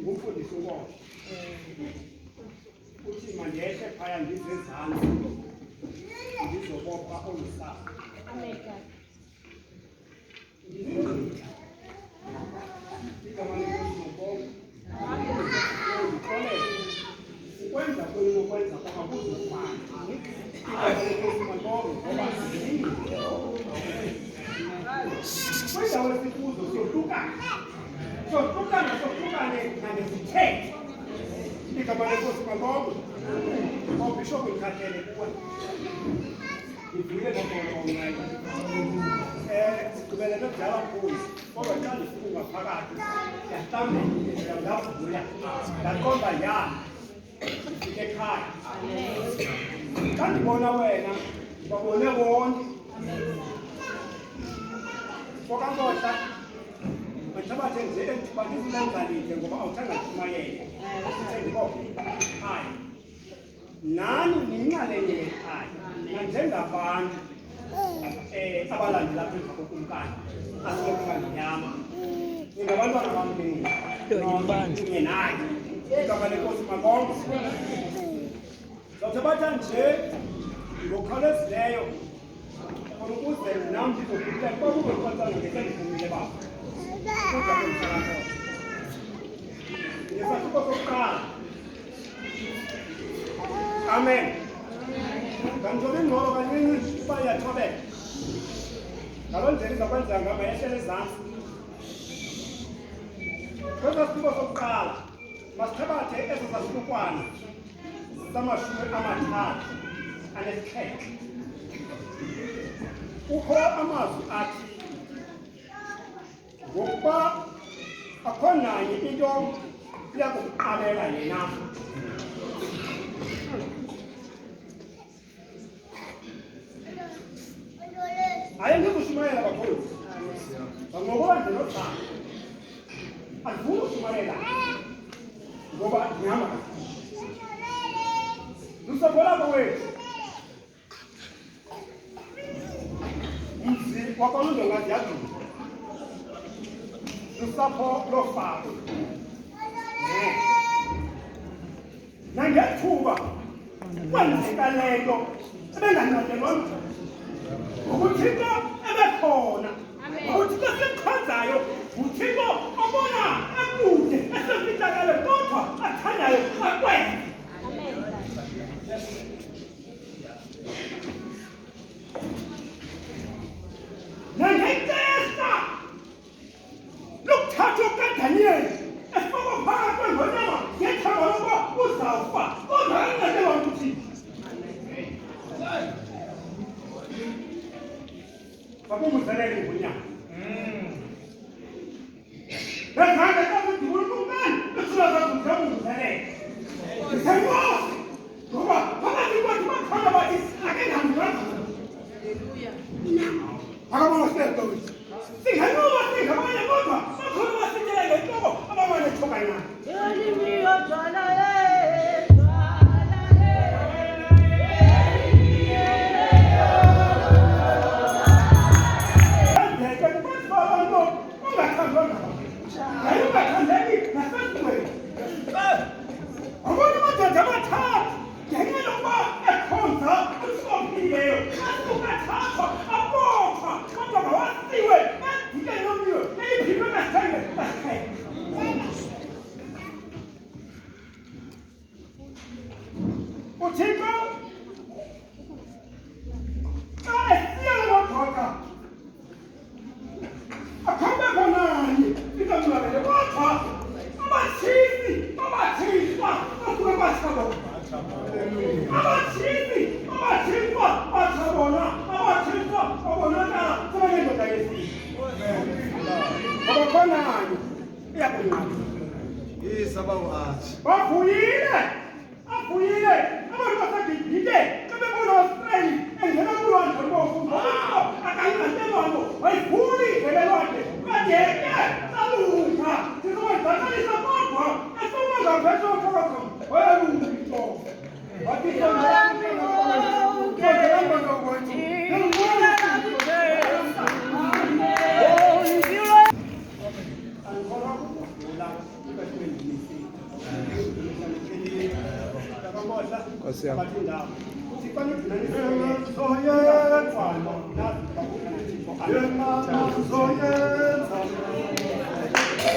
ngumfundisi uNkomo uthi mandehle phaya ndizezantsi ndizobopha olusapho. Ukwenza kwenokwenza kwakuzofana kwendawo esikuzo sohlukane nangesithethe igama lenkosi makonke obishophu ngikhathele kuwe ngivile ngomoya sigqibelele kudala kakhulu kodwa xa ndifunga phakathi ndiyahlambela ngavula ndaqonda yana ndifike ekhaya xa ndibona wena ndibabone bonke kokankohla mandithabathe nje bandizilenzalide ngoba awuthanga tshumayele sendibophe ekhaya nani niyinxalenye yekhaya nanjengabantu abalandela apha kokumkani asinokunganyama ningabantwana bam kunye naye igama lenkosi makonke zawuthabatha nje ngokukhawulezileyo khona ukuze nam ndizokhululeka kuba kuzoqatsanga ngesendifumile baba kodwa ke mhlakakho ngesahluko sokuqala. Amen. Kanjalo ingqolo kancinci uba iyathobeka ngaloo ndlela izakwenza ngama yehlele ezantsi kwesa sahluko sokuqala masithabathe eso sahlukwana sama-37 kukho amazwi athi ngokuba akho nanye into iyakuqalela yena hayi ndikushumayela kakhulu ngoba ndinothanda andifuni ukushumayela ngoba ndihamba lusapho labo wethu mzi wakwanundongazi yadula lusapho lofako nangethuba kwenzeka le nto ebenganqadelwa mntu uthixo ebekhona uthixo simkhonzayo uthixo obona akude esefihlakele kodwa athandayo akwenza nangexesha lokuthathwa kukaDanyeli efakwa phakathi kwengonyama ngethemba lokuba uzawufa kodwa angacelwa nguThixo. Bakumuzalele ngonyama bezange kakuduula kumkani esulazazumzamuzalele ngisenkosi ngoba phakathi kwethu bakhona bathi akengamzaa akabona siledoisi singanuba singabanye kodwa bakhona basinyela ngentloko abamane ethokanyana Soye,